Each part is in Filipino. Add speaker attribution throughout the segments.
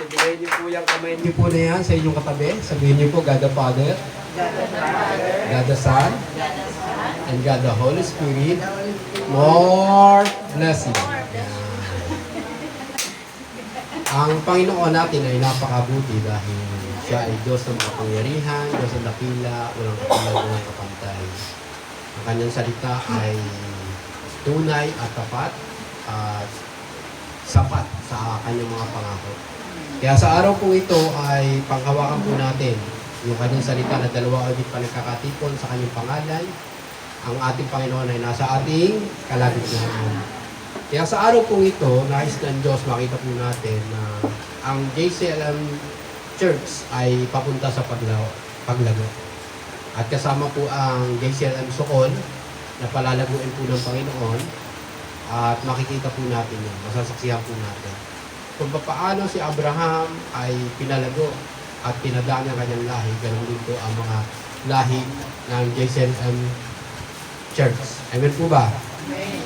Speaker 1: Ibigay niyo po yung kamay niyo po na yan sa inyong katabi. Sabihin niyo po, God the Father, God the Son, and God the Holy Spirit, more blessing. Yan. Ang Panginoon natin ay napakabuti dahil siya ay Diyos ng makapangyarihan, Diyos ng dakila, walang katulad, walang kapantay. Ang kanyang salita ay tunay at tapat at sapat sa kanyang mga pangako. Kaya sa araw po ito ay panghawakan po natin yung kanyang salita na dalawa agit pa nagkakatipon sa kanyang pangalan. Ang ating Panginoon ay nasa ating kalagitnaan. Kaya sa araw pong ito, nais ng Diyos, makita po natin na ang JCLM Church ay papunta sa paglago. At kasama po ang JCLM Sokol na palalaguin po ng Panginoon at makikita po natin yun, masasaksihan po natin. Kung paano si Abraham ay pinalago at pinadaan ang kanyang lahi, ganun din po ang mga lahi ng JCLM Church. Amen po ba?
Speaker 2: Amen.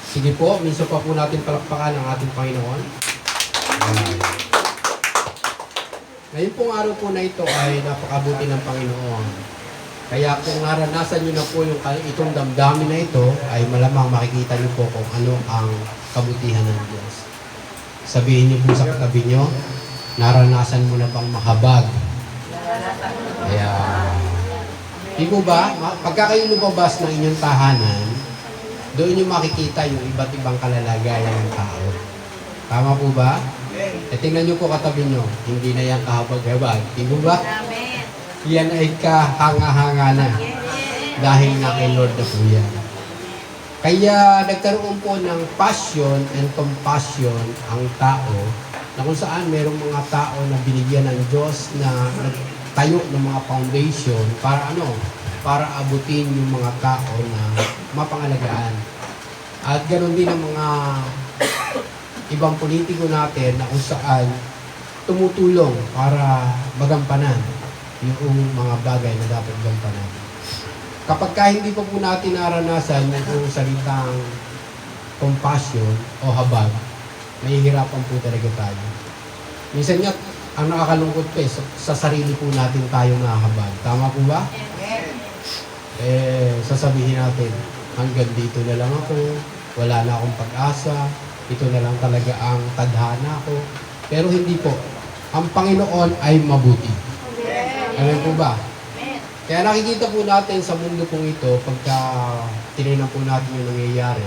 Speaker 1: Sige po, minsan pa po natin palakpakan ang ating Panginoon. Ngayon pong araw po na ito ay napakabuti ng Panginoon. Kaya kung naranasan nyo na po itong damdamin na ito, ay malamang makikita nyo po kung ano ang kabutihan ng Diyos. Sabihin nyo po sa katabi nyo, naranasan mo na bang mahabag? Kaya, di po ba, pagka kayo lumabas ng inyong tahanan, doon nyo makikita yung iba't ibang kalalagayan ng tao. Tama po ba? E tingnan nyo po katabi nyo, hindi na yan kahabag-habag. Di po ba?
Speaker 2: Amen.
Speaker 1: Yan ay kahanga-hanga na. Dahil na kay Lord na po yan. Kaya nagkaroon po ng passion and compassion ang tao na kung saan merong mga tao na binigyan ng Diyos na nagtayo ng mga foundation para ano? Para abutin yung mga tao na mapangalagaan. At ganoon din ang mga ibang politiko natin na kung saan tumutulong para magampanan yung mga bagay na dapat gampanan. Kapag hindi pa po natin naranasan yung salitang compassion o habag, mahihirapan po talaga tayo. Minsan nga, ang nakakalungkot pa sa sarili po natin tayo nahabag. Tama po ba? Sasabihin natin, hanggang dito na lang ako, wala na akong pag-asa, ito na lang talaga ang tadhana ko. Pero hindi po. Ang Panginoon ay mabuti. Amen po ba? Kaya nakikita po natin sa mundo pong ito, pagka tinignan po natin yung nangyayari,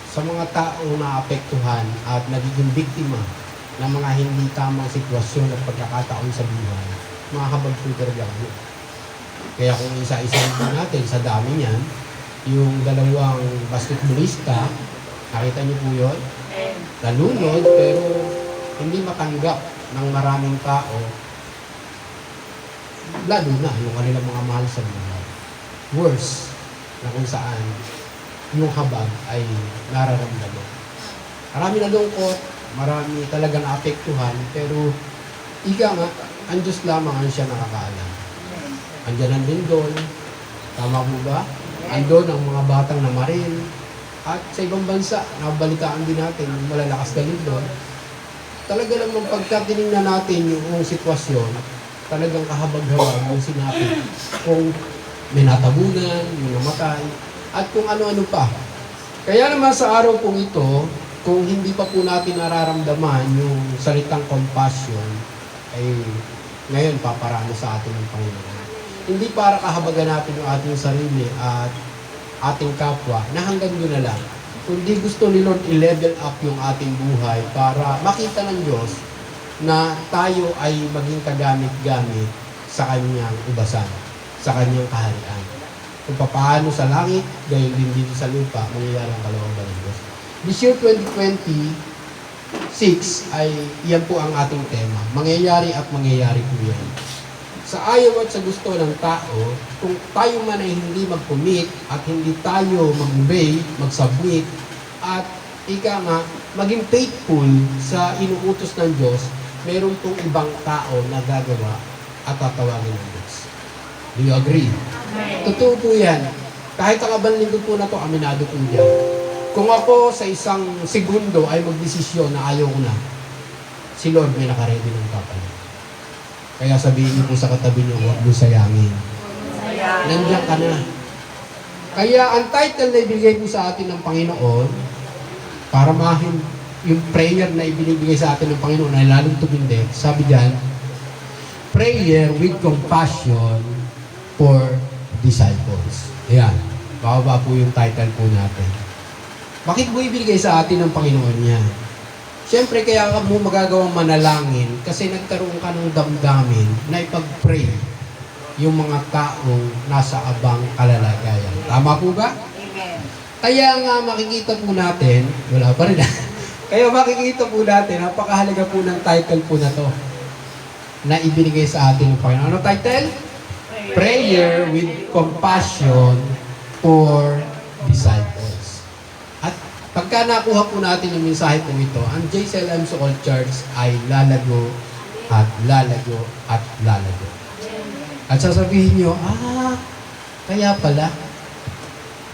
Speaker 1: sa mga tao na apektuhan at nagiging biktima ng mga hindi tamang sitwasyon at pagkakataon sa buhay, makahabag po talaga kami. Kaya kung isa-isahin po natin sa dami niyan, yung dalawang basketballista, nakita niyo po yun? Nalunod, pero hindi matanggap ng maraming tao, lalo na yung kanilang mga mahal sa buhay. Worse, na kung saan yung habag ay nararamdaman. Marami na lungkot, marami talagang apektuhan, pero ika nga, ang Diyos lamang ang siya nakakaalam. Andiyan ang lindol, tama po ba? Andon ang mga batang namaril, at sa ibang bansa, nabalitaan din natin yung malalakas na lindol. Talaga namang pagka tinignan natin yung sitwasyon, talagang kahabag-habag yung sinabi. Kung may natabunan, yung namatay, at kung ano-ano pa. Kaya naman sa araw pong ito, kung hindi pa po natin nararamdaman yung salitang compassion, ay ngayon paparano sa atin ng Panginoon. Hindi para kahabagan natin yung ating sarili at ating kapwa na hanggang doon na lang. Kundi gusto ni Lord i-level up yung ating buhay para makita ng Diyos na tayo ay maging kagamit-gamit sa kanyang ubasan, sa kanyang kaharian. Kung paano sa langit, gayon din dito sa lupa, mangyayari ang kalooban ng Diyos. This year 2026 ay yan po ang ating tema. Mangyayari at mangyayari po yan. Sa ayaw at sa gusto ng tao, kung tayo man ay hindi mag-commit at hindi tayo mag-obey, mag-submit, at ika nga, maging faithful sa inuutos ng Diyos, meron pong ibang tao na gagawa at tatawagin ng Diyos. Do you agree? Totoo po yan. Kahit ang kabanlingkod po na to, aminado po dyan. Kung ako sa isang segundo ay magdesisyon na ayaw ko na, si Lord may nakaredy ng kapalit. Kaya sabihin niyo po sa katabi niyo, huwag mo sayangin. Nandiyan ka na. Kaya ang title na ibigay po sa atin ng Panginoon, para mahin yung prayer na ibinibigay sa atin ng Panginoon ay lalong tumindi. Sabi diyan, prayer with compassion for disciples. Ayan. Bababa po yung title po natin. Bakit mo ibigay sa atin ng Panginoon niya? Siyempre, kaya ka mo magagawang manalangin kasi nagkaroon ka ng damdamin na ipag-pray yung mga taong nasa abang kalalagayan. Tama po ba?
Speaker 2: Amen.
Speaker 1: Kaya nga makikita po natin, wala pa rin. Kaya makikita po natin, napakahalaga po ng title po na to na ibinigay sa atin ng Panginoon. Ano title? Prayer with compassion for disciples. At pagka nakuha po natin yung mensahe po ito, ang JCLM Sokol Church ay lalago at lalago at lalago. At sasabihin nyo, kaya pala,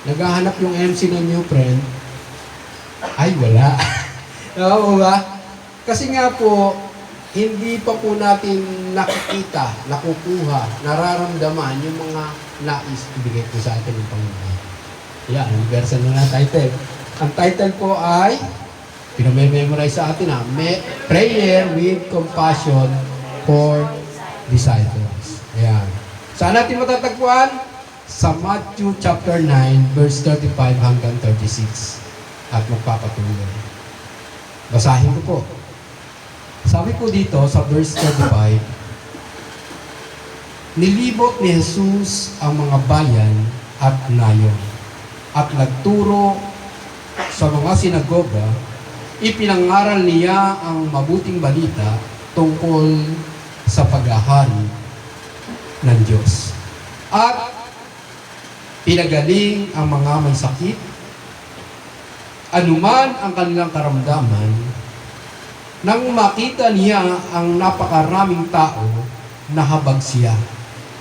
Speaker 1: naghahanap yung MC ng new friend, ay wala. Oo ba? Kasi nga po, hindi pa po natin nakikita, nakukuha, nararamdaman yung mga nais ibigay po sa atin ng Panginoon. Yan, ang version na title. Ang title po ay, pinamemorize sa atin Prayer with Compassion for Disciples. Ayan. Saan natin matatagpuan? Sa Matthew chapter 9, verse 35 hanggang 36. At magpapatuloy. Basahin ko po. Sabi po dito sa verse 35, nilibot ni Jesus ang mga bayan at nayon at nagturo sa mga sinagoga, ipinangaral niya ang mabuting balita tungkol sa paghahari ng Diyos. At pinagaling ang mga may sakit, anuman ang kanilang karamdaman. Nang makita niya ang napakaraming tao, nahabag siya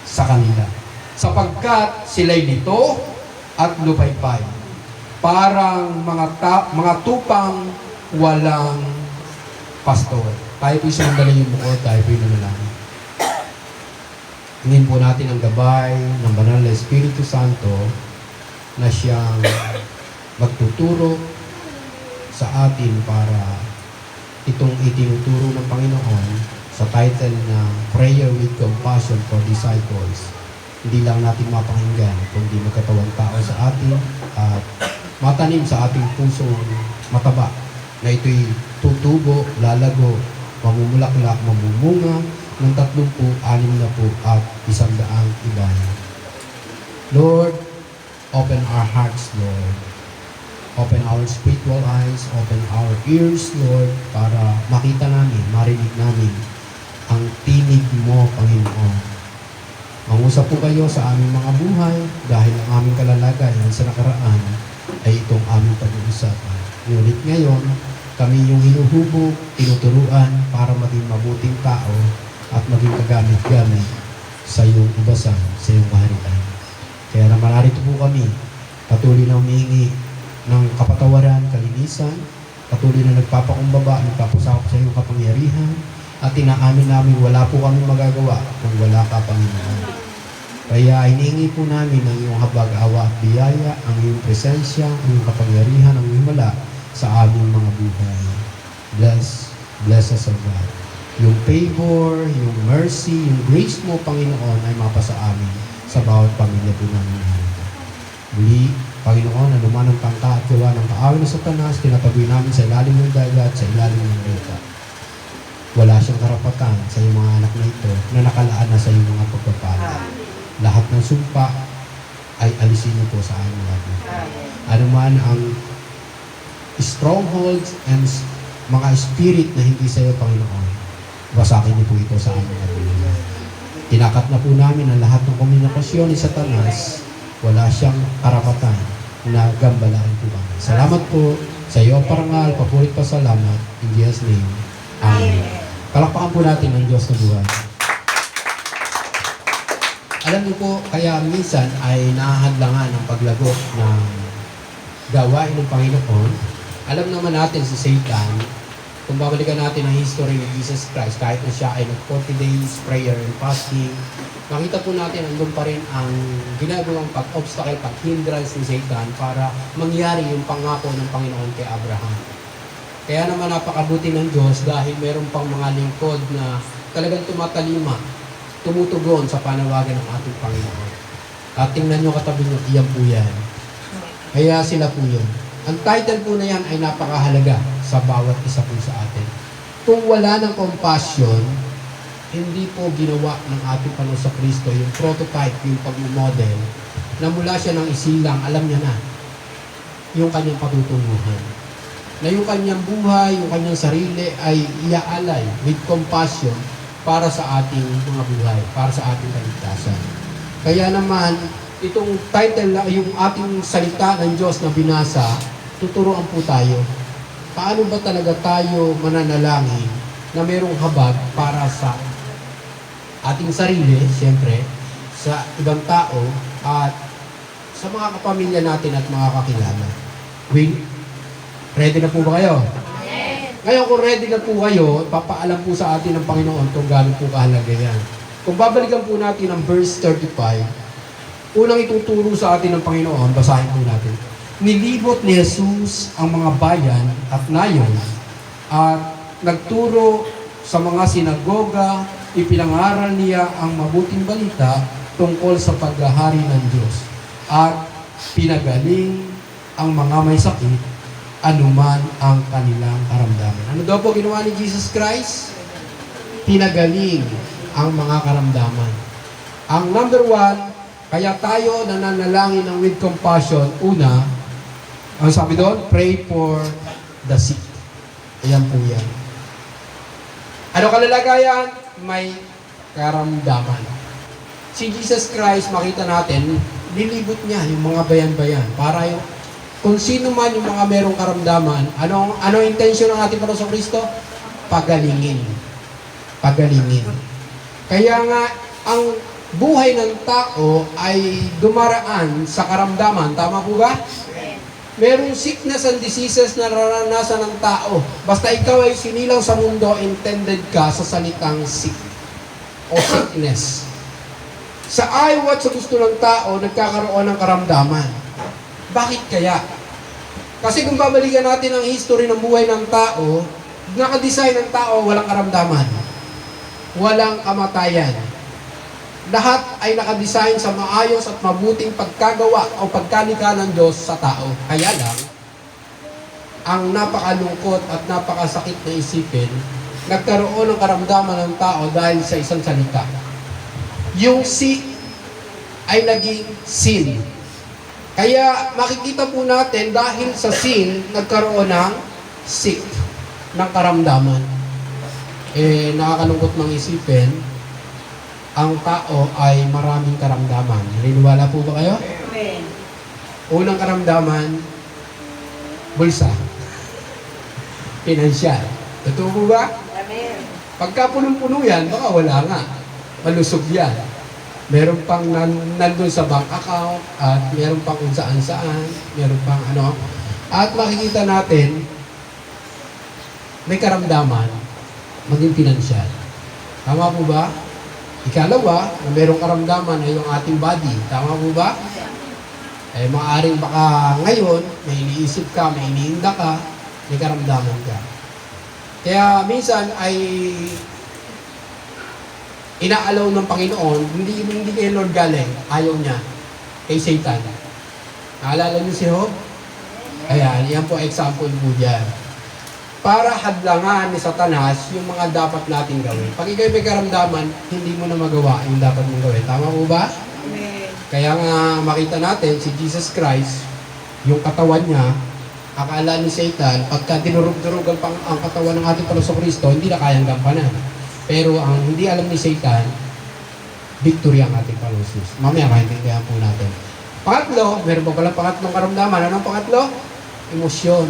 Speaker 1: sa kanila. Sapagkat sila'y lito at lupaypay. Parang mga tupang walang pastor. Tayo po sandali yung bukod, tayo po yung nanalangin. Hingin po natin ang gabay ng Banal na Espiritu Santo na siyang magtuturo sa atin para itong itinuturo ng Panginoon sa title na Prayer with Compassion for Disciples. Hindi lang natin mapakinggan, kundi magkatawang tao sa atin at matanim sa ating pusong mataba na ito'y tutubo, lalago, mamumulaklak, mamumunga ng 30, 60 at 100 ibahe. Lord, open our hearts, Lord. Open our spiritual eyes, open our ears, Lord, para makita namin, marinig namin ang tinig mo, Panginoon. Mangusap po kayo sa aming mga buhay dahil ang aming kalalagayan sa nakaraan ay itong aming pag-uusapan. Ngunit ngayon, kami yung hinuhubog, tinuturuan para maging mabuting tao at maging kagamit-gamit sa iyong ubasan, sa iyong kaharian. Kaya naman narito po kami, patuloy na humihingi ng kapatawaran, kalinisan, patuloy na nagpapakumbaba, nagpapasakop sa iyong kapangyarihan, at inaamin namin wala po kami magagawa kung wala ka, Panginoon. Kaya hinihingi po namin ang iyong habag, awa at biyaya, ang iyong presensya, ang iyong kapangyarihan, ang iyong mala sa aming mga buhay. Bless us, O God. Yung favor, yung mercy, yung grace mo, Panginoon, ay mapasa amin sa bawat pamilya po namin. Muli, Panginoon, anuman ang tangka at gawa ng kaaway ng Satanas, tinataboy namin sa ilalim ng dagat, sa ilalim ng lupa. Wala siyang karapatan sa iyong mga anak na ito na nakalaan na sa iyong mga pagpapala. Lahat ng sumpa ay alisin niyo po sa aming labi. Anuman ang strongholds and mga spirit na hindi sa iyo, Panginoon, wasakin niyo po ito sa aming labi. Tinakat na po namin ang lahat ng komunikasyon ni Satanas. Wala siyang karapatan na gambalaan po kami. Salamat po sa iyo ang parangal, papurit pa salamat. In Jesus' name, Amen. Palakpakan po natin ang Diyos na buhay. Alam niyo po, kaya minsan ay nahahadlangan ang paglago ng gawain ng Panginoon. Alam naman natin si Satan Kung babalikan natin ang history ni Jesus Christ, kahit na siya ay nag-40 days prayer and fasting, makita po natin andun pa rin ang ginagawang pag-obstacle, pag-hindrance ni Satan para mangyari yung pangako ng Panginoon kay Abraham. Kaya naman napakabuti ng Diyos dahil meron pang mga lingkod na talagang tumatalima, tumutugon sa panawagan ng ating Panginoon. At tingnan nyo katabi nyo, iyan po yan. Kaya sila po yun. Ang title po na yan ay napakahalaga sa bawat isa po sa atin. Kung wala ng compassion, hindi po ginawa ng ating Panginoon sa Kristo yung prototype, yung pag-model, na mula siya ng isilang, alam niya na yung kanyang patutunguhan. Na yung kanyang buhay, yung kanyang sarili ay iaalay with compassion para sa ating mga buhay, para sa ating kaligtasan. Kaya naman, itong title na yung ating salita ng Diyos na binasa, tuturuan po tayo. Paano ba talaga tayo mananalangin na mayroong habag para sa ating sarili, siyempre, sa ibang tao, at sa mga kapamilya natin at mga kakilala. Will, ready na po ba kayo?
Speaker 2: Yes.
Speaker 1: Ngayon kung ready na po kayo, papaalam po sa atin ng Panginoon kung gaano po kahalaga yan. Kung babalikan po natin ang verse 35, unang ituturo sa atin ng Panginoon, basahin po natin. Nilibot ni Jesus ang mga bayan at nayon at nagturo sa mga sinagoga, ipinangaral niya ang mabuting balita tungkol sa paghahari ng Diyos at pinagaling ang mga may sakit anuman ang kanilang karamdaman. Ano daw po ginawa ni Jesus Christ? Pinagaling ang mga karamdaman. Ang number one, kaya tayo nananalangin ng with compassion, una, ang sabi doon, pray for the sick. Ayan po yan. Ano kalalagayan? May karamdaman. Si Jesus Christ, makita natin, nilibot niya yung mga bayan-bayan para yung kung sino man yung mga merong karamdaman, ano intention ng ating Panginoon Kristo? Pagalingin. Pagalingin. Kaya nga, ang buhay ng tao ay dumaraan sa karamdaman. Tama po ba? Merong sickness and diseases na naranasan ng tao. Basta ikaw ay sinilang sa mundo, intended ka sa salitang sick o sickness. Sa ayaw at sa gusto ng tao, nagkakaroon ng karamdaman. Bakit kaya? Kasi kung babalikan natin ang history ng buhay ng tao, nakadesign ng tao, walang karamdaman. Walang kamatayan. Lahat ay nakadesign sa maayos at mabuting pagkagawa o pagkalikha ng Diyos sa tao. Kaya lang, ang napakalungkot at napakasakit na isipin, nagkaroon ng karamdaman ng tao dahil sa isang salita. Yung sick ay naging sin. Kaya makikita po natin dahil sa sin, nagkaroon ng sick, ng karamdaman. Nakakalungkot mang isipin, ang tao ay maraming karamdaman. Naniniwala po ba kayo?
Speaker 2: Amen.
Speaker 1: Unang karamdaman, bulsa. Pinansyal. Totoo po ba?
Speaker 2: Amen.
Speaker 1: Pagka punong-puno yan, baka wala nga. Malusog yan. Meron pang nandun sa bank account at meron pang kung saan-saan. Meron pang ano. At makikita natin, may karamdaman, maging pinansyal. Tama po ba? Ikalawa, na merong karamdaman ay yung ating body. Tama po ba? Maaaring baka ngayon, may iniisip ka, may iniinda ka, may karamdaman ka. Kaya minsan ay inaalaw ng Panginoon, hindi kay Lord galing, ayaw niya, kay Satan. Naalala niyo si Job? Ayan, yan po example po dyan. Para hadlangan ni Satanas yung mga dapat nating gawin. Pag ikaw may karamdaman, hindi mo na magawa yung dapat mong gawin. Tama po ba?
Speaker 2: Amen.
Speaker 1: Kaya nga makita natin si Jesus Christ, yung katawan niya, akala ni Satan, pagka dinurog-durog ang katawan ng ating Panginoon Kristo, hindi na kayang gampanan. Pero ang hindi alam ni Satan, victory ang ating Panginoon Jesus. Mamaya maintindihan po natin. Pangatlo, meron pa pala pangatlong karamdaman. Anong pangatlo? Emosyon.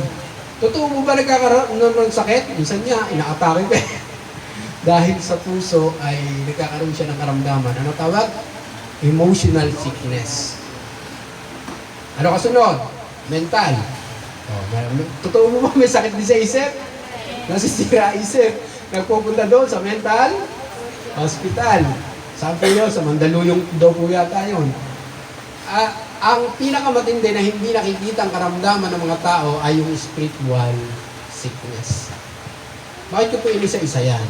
Speaker 1: Totoo mo ba nagkakaroon ng sakit? Minsan niya, inaatake ka. Dahil sa puso ay nagkakaroon siya ng karamdaman. Ano tawag? Emotional sickness. Ano kasunod? Mental. Totoo mo ba may sakit din sa isip? nasisira isip, nagpupunta doon sa mental hospital. Sabi niyo, sa Mandaluyong daw po yata yun. Ang pinakamatindi na hindi nakikita ang karamdaman ng mga tao ay yung spiritual sickness. Bakit ko po inisa-isa yan?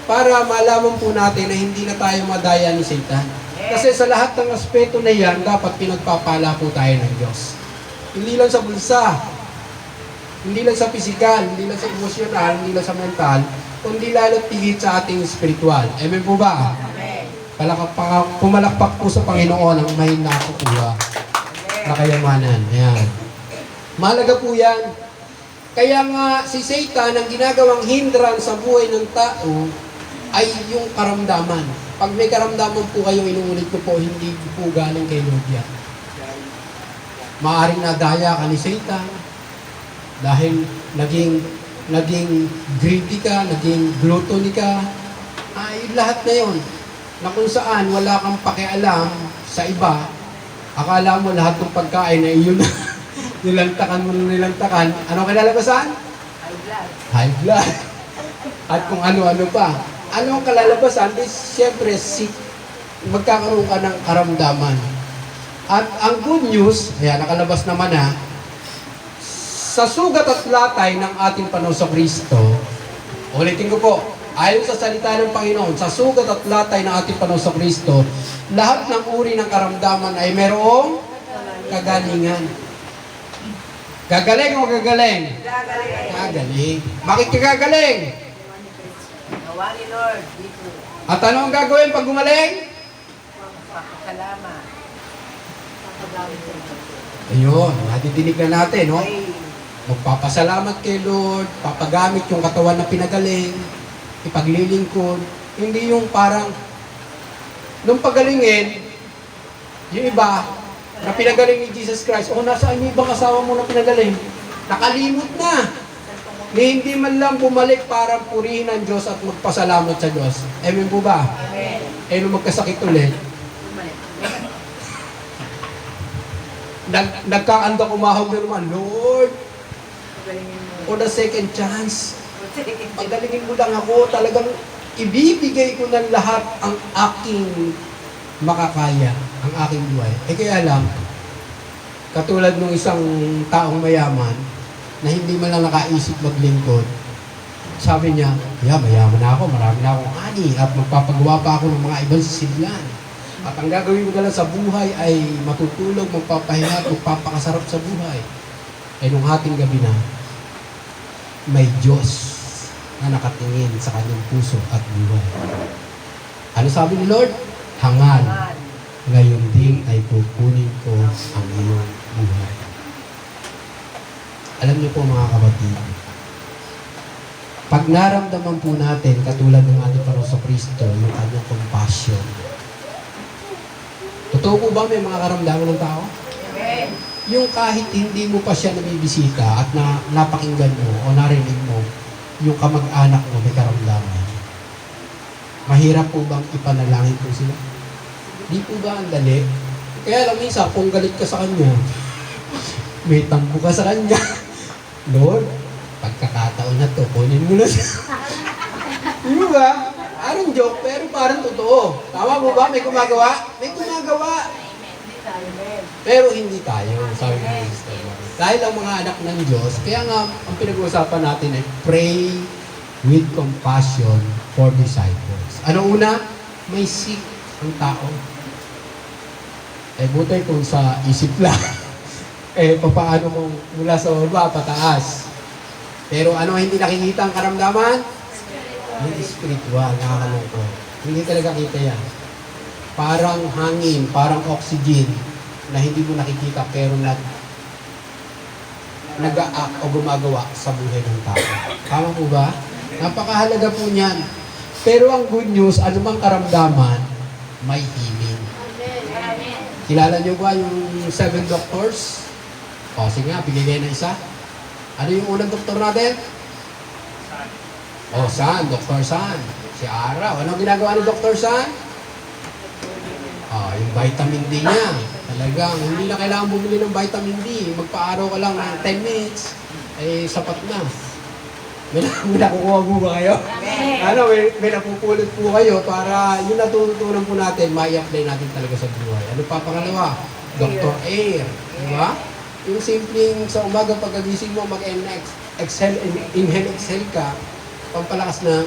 Speaker 1: Para malaman po natin na hindi na tayo madaya ni Satan. Kasi sa lahat ng aspeto na yan, dapat pinagpapala po tayo ng Diyos. Hindi lang sa bulsa, hindi lang sa pisikal, hindi lang sa emosyonal, hindi lang sa mental, kundi lalo't tigit sa ating spiritual. Amen po ba? Pumalakpak po sa Panginoon ang may nakukuha na kayamanan. Ayan. Mahalaga po yan. Kaya nga si Satan ang ginagawang hindrance sa buhay ng tao ay yung karamdaman. Pag may karamdaman po kayo, inuulit ko po, hindi po galing kay Lord yan. Maaring nadaya ka ni Satan dahil naging greedy ka, naging gluttony ka, ay lahat na yon na kung saan wala kang pakialam sa iba, akala mo lahat ng pagkain na iyon na nilantakan mo na nilantakan. Ano kalalabasan?
Speaker 2: High blood.
Speaker 1: High blood. At kung ano-ano pa. Ano ang kalalabasan? Siyempre, magkakaroon ka ng karamdaman. At ang good news, ayan, nakalabas naman sa sugat at latay ng ating Panginoong Kristo, ulitin ko po, ayon sa salita ng Panginoon, sa sugat at latay ng ating Panginoong Kristo, lahat ng uri ng karamdaman ay merong kagalingan. Gagaling o gagaling?
Speaker 2: Gagaling.
Speaker 1: Gagaling. Bakit ka gagaling?
Speaker 2: Nawa ni Lord dito.
Speaker 1: At ano ang gagawin pag gumaling?
Speaker 2: Salamat.
Speaker 1: Ayun, nadidinig na natin, no?
Speaker 2: Ay,
Speaker 1: Magpapasalamat kay Lord, papagamit yung katawan na pinagaling, ipaglilingkod. Hindi yung parang, nung pagalingin, yung iba, na pinagaling ni Jesus Christ, nasaan yung ibang kasama mo na pinagaling? Nakalimot na. Ni hindi man lang bumalik para purihin ang Diyos at magpasalamat sa Diyos. Amen po ba?
Speaker 2: amen.
Speaker 1: Nung magkasakit ulit, nagkaandak umahog na naman, Lord,
Speaker 2: Pagalingin mo.
Speaker 1: for the second chance, pagalingin mo lang ako, talagang ibibigay ko ng lahat ang aking makakaya, ang aking buhay. Kaya lang, katulad ng isang taong mayaman, na hindi man lang nakaisip maglingkod, sabi niya, mayaman na ako, marami na akong ani, at magpapagawa pa ako ng mga ibang sisidlan. At ang gagawin ko na lang sa buhay ay matutulog, magpapahinga at magpapakasarap sa buhay. Nung hating gabi na, may Diyos na nakatingin sa kanyang puso at buhay. Ano sabi ni Lord? Hangal, ngayon din ay kukunin ko ang iyong buhay. Alam niyo po mga kapatid, pag naramdaman po natin, katulad ng ating Panginoon Kristo, yung kanyang compassion, totoo po ba may mga karamdaman ng tao?
Speaker 2: Amen.
Speaker 1: Yung kahit hindi mo pa siya nabibisita at napakinggan mo o narinig mo, yung kamag-anak mo may karamdaman. Mahirap po bang ipanalangin po sila? Di po ba ang dali? Kaya lang minsan, kung galit ka sa kanya, may tampo ka sa kanya. Lord, pagkakataon na to, kunin mo na siya. Di ba? Parang joke, pero parang totoo. Tama po ba? May gumagawa? May gumagawa.
Speaker 2: Amen.
Speaker 1: Pero hindi tayo, sabi ng Sister Mary. Dahil ang mga anak ng Diyos, kaya nga, ang pinag-uusapan natin ay pray with compassion for disciples. Ano una? May sick ang tao. Buti kung sa isip lang. Paano kung mula sa baba, pataas. Pero ano hindi nakikita ang karamdaman? Yung spiritual, nakakalungkot. Hindi talaga kita yan. Parang hangin, parang oxygen na hindi mo nakikita pero nag-a-act o gumagawa sa buhay ng tao. Tama po ba? Napakahalaga po niyan. Pero ang good news, anumang karamdaman, may healing. Kilala niyo ba yung 7 doctors? O, sige nga, bigay na isa. Ano yung unang doktor natin? San. Dr. San. Si Ara. Anong ginagawa ni Dr. San? Yung vitamin D niya. Talagang, hindi na kailangan bumili ng vitamin D. Magpa-araw ka lang ng 10 minutes, sapat na. May nakukuha po ba kayo?
Speaker 2: Amen.
Speaker 1: Ano, may napupulot po kayo para yung natutunan po natin, mai-apply natin talaga sa buhay. Ano pa pangalawa? Dr. Air. Di ba? Yung simpleng sa umaga pagkagising mo, mag-exhale, inhale, exhale ka, pampalakas ng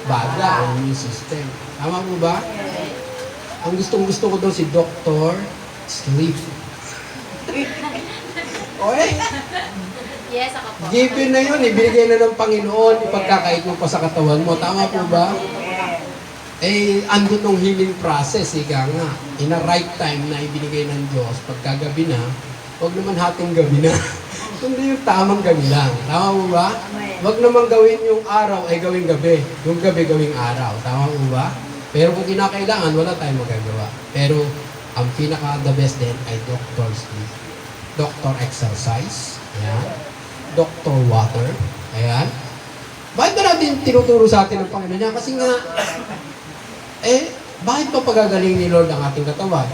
Speaker 1: baga o immune system. Tama po ba? Ang gustong-gusto ko doon si Dr. Sleep. Okay?
Speaker 3: Yes, ako po.
Speaker 1: Given na yun, ibigay na ng Panginoon, ipagkakait mo pa sa katawan mo. Tama po ba? Eh, andun nung healing process, ika nga. In a right time na ibinigay ng Diyos, pagkagabi na, huwag naman hating gabi na. Kundi yung tamang gabi lang. Tama po ba? Huwag naman gawin yung araw ay gawing gabi. Yung gabi gawing araw. Tama po ba? Pero kung kinakailangan, wala tayong magagawa. Pero ang pinaka-the best din ay Dr. Sleep. Dr. Exercise. Ayan. Dr. Water. Ayan. Bakit ba natin tinuturo sa atin ng Panginoon niya? Kasi nga, bakit ba pagagaling ni Lord ang ating katawan?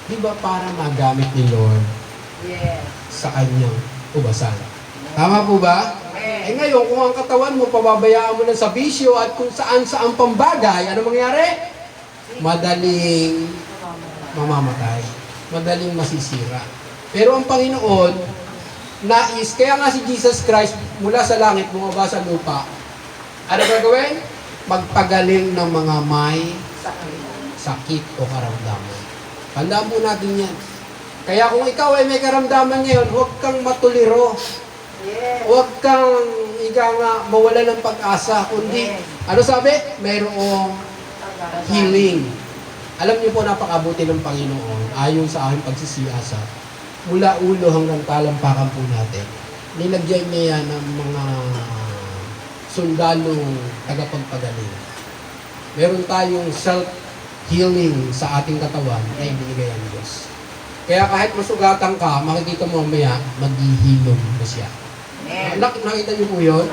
Speaker 1: Di ba para magamit ni Lord
Speaker 2: Yes.
Speaker 1: sa kanyang ubasan? Tama po ba? Ngayon, kung ang katawan mo, pababayaan mo lang sa bisyo at kung saan-saan pambagay, ano mangyari? Madaling mamamatay. Madaling masisira. Pero ang Panginoon, kaya nga si Jesus Christ mula sa langit, bumaba sa lupa. Ano gagawin? Magpagaling ng mga may sakit o karamdaman. Tandaan po natin yan. Kaya kung ikaw ay may karamdaman ngayon, huwag kang matuliro.
Speaker 2: Yes.
Speaker 1: Huwag kang mawala ng pag-asa, kundi, ano sabi? Mayroong healing. Alam niyo po, napakabuti ng Panginoon, ayon sa aking pagsisiyasa, mula ulo hanggang talampakan po natin, nilagyan niya yan ng mga sundalong tagapagpagaling. Meron tayong self-healing sa ating katawan na ibinigay ang Diyos. Kaya kahit masugatan ka, makikita mo mamaya, maghihilom na siya. Nakita niyo po yun?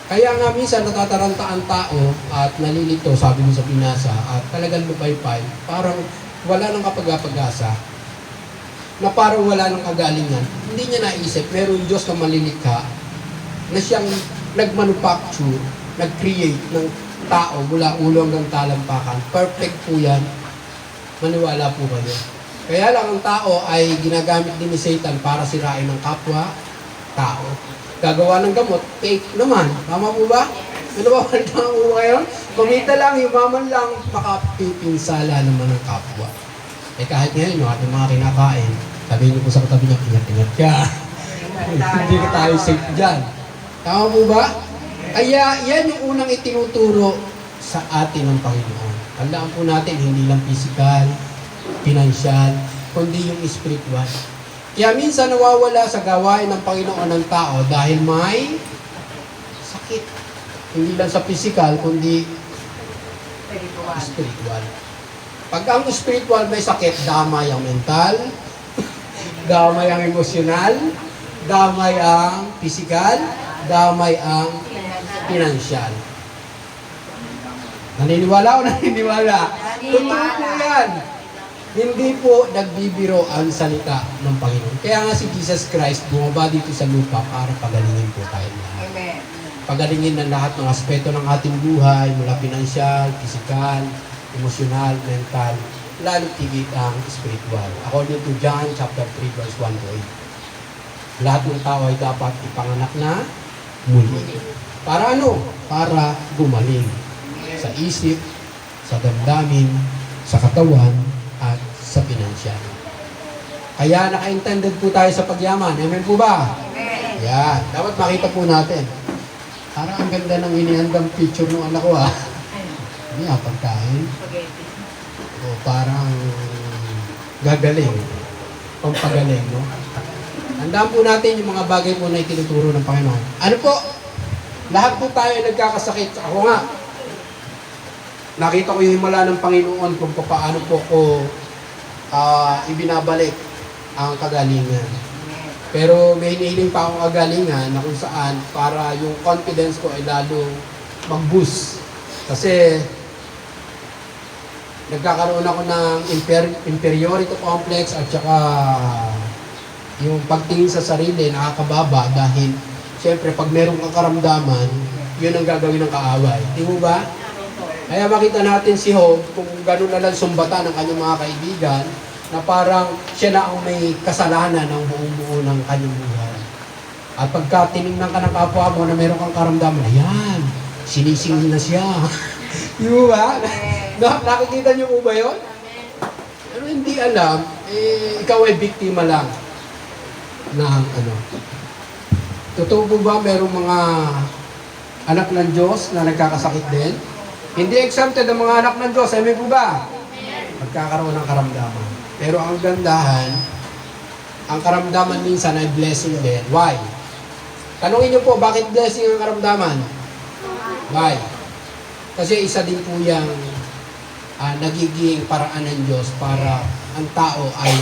Speaker 1: Kaya nga minsan natataranta ang tao at nalilito, sabi mo sa pinasa, at talagang lupay-pay, parang wala nang kapag-asa, na parang wala nang kagalingan. Hindi niya naisip, meron Diyos na malilikha, na siyang nag-manufacture, nag-create ng tao mula ulo hanggang talampakan. Perfect po yan. Maniwala po kayo. Kaya lang ang tao ay ginagamit din ni Satan para sirain ng kapwa tao. Gagawa ng gamot, fake naman. Tama po ba? Ano ba? Tama po kayo? Kumita lang, yumaman lang, makapipinsala naman ng kapwa. Eh kahit ngayon, yung ating mga kinakain, sabihin niyo po sa katabi niya, ingat-ingat ka. Hindi ka tayo safe dyan. Tama po ba? Kaya yan yung unang itinuturo sa atin ng Panginoon. Tandaan po natin, hindi lang physical, financial, kundi yung spiritual. Kaya minsan nawawala sa gawain ng Panginoon ng tao dahil may sakit. Hindi lang sa physical, kundi spiritual. Pag ang spiritual may sakit, damay ang mental, damay ang emosyonal, damay ang physical, damay ang financial. Naniniwala o naniniwala? Totoo po yan. Hindi po nagbibiro ang salita ng Panginoon. Kaya nga si Jesus Christ bumaba dito sa lupa para pagalingin po tayo lahat.
Speaker 2: Amen.
Speaker 1: Pagalingin ng lahat ng aspeto ng ating buhay, mula financial, physical, emotional, mental, lalo tigit ang spiritual. According to John chapter 3 verse 1 to 8. Lahat ng tao ay dapat ipanganak na muli. Para ano? Para gumaling. Sa isip, sa damdamin, sa katawan, at sa financial. Kaya naka-intended po tayo sa pagyaman. Amen po ba?
Speaker 2: Amen.
Speaker 1: Yan. Dapat makita po natin. Parang ang ganda ng inihandang picture ng anak ko Hindi pagkain.
Speaker 2: Spaghetti.
Speaker 1: O parang gagaling. Pampagaling, no? Tandaan po natin yung mga bagay po na itinuturo ng Panginoon. Ano po? Lahat po tayo ay nagkakasakit. Ako nga, nakita ko yung himala ng Panginoon kung paano po ko ibinabalik ang kagalingan. Pero may hinihiling pa akong kagalingan na kung saan para yung confidence ko ay lalo mag-boost. Kasi nagkakaroon ako ng inferiority complex at saka yung pagtingin sa sarili nakakababa dahil Siyempre, pag meron kang karamdaman, yun ang gagawin ng kaaway. Di mo ba? Kaya makita natin si Job, kung gano'n na lang sumbatan ng kanyang mga kaibigan, na parang siya na ang may kasalanan ng buong-buo ng kanyang buhay. At pagka tinignan ka ng kapwa mo na meron kang karamdaman, ayan, sinisingil na siya. Di mo ba? Nakikita niyo po ba yun? Pero hindi alam, ikaw ay biktima lang ng ano. Totoo po ba merong mga anak ng Diyos na nagkakasakit din? Hindi exempted ang mga anak ng Diyos. Amen po ba? Magkakaroon ng karamdaman. Pero ang gandahan, ang karamdaman minsan ay blessing din. Why? Tanungin niyo po, bakit blessing ang karamdaman? Why? Kasi isa din po yung nagiging paraan ng Diyos para ang tao ay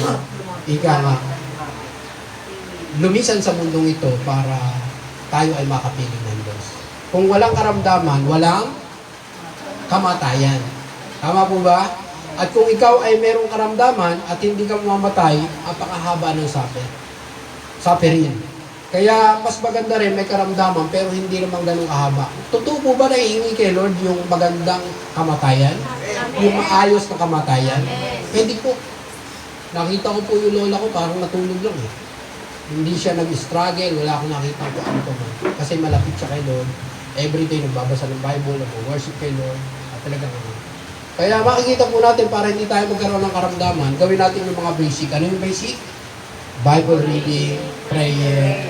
Speaker 1: lumisan sa mundong ito para tayo ay makapiling ng Diyos. Kung walang karamdaman, walang kamatayan. Tama po ba? At kung ikaw ay merong karamdaman at hindi ka mamamatay, apakahaba ng suffering. Kaya mas maganda rin may karamdaman pero hindi naman ganun kahaba. Totoo po ba na ihingi kay Lord yung magandang kamatayan? Yung maayos na kamatayan? Hindi po. Nakita ko po yung lola ko parang natulog lang eh. Hindi siya nag-struggle, wala akong nakita po ano to man. Kasi malapit siya kay Lord. Everyday nagbabasa ng Bible, nag-worship kay Lord. At talagang ano. Kaya makikita po natin para hindi tayo magkaroon ng karamdaman, gawin natin yung mga basic. Ano yung basic? Bible reading, prayer,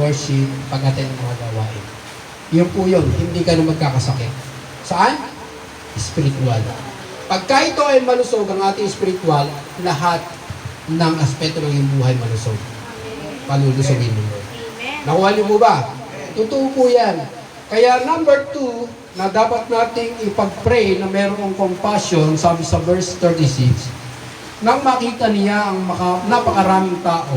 Speaker 1: worship, pag-attend ng mga gawain. Yun po yun, hindi ka na magkakasakit. Saan? Spiritual. Pagka ito ay malusog, ang ating spiritual, lahat ng aspeto ng iyong buhay malusog. Palulusogin mo. Nakuha niyo po ba? Totoo po yan. Kaya number 2, na dapat nating ipag-pray na mayroong compassion, sabi sa verse 36, nang makita niya ang napakaraming tao,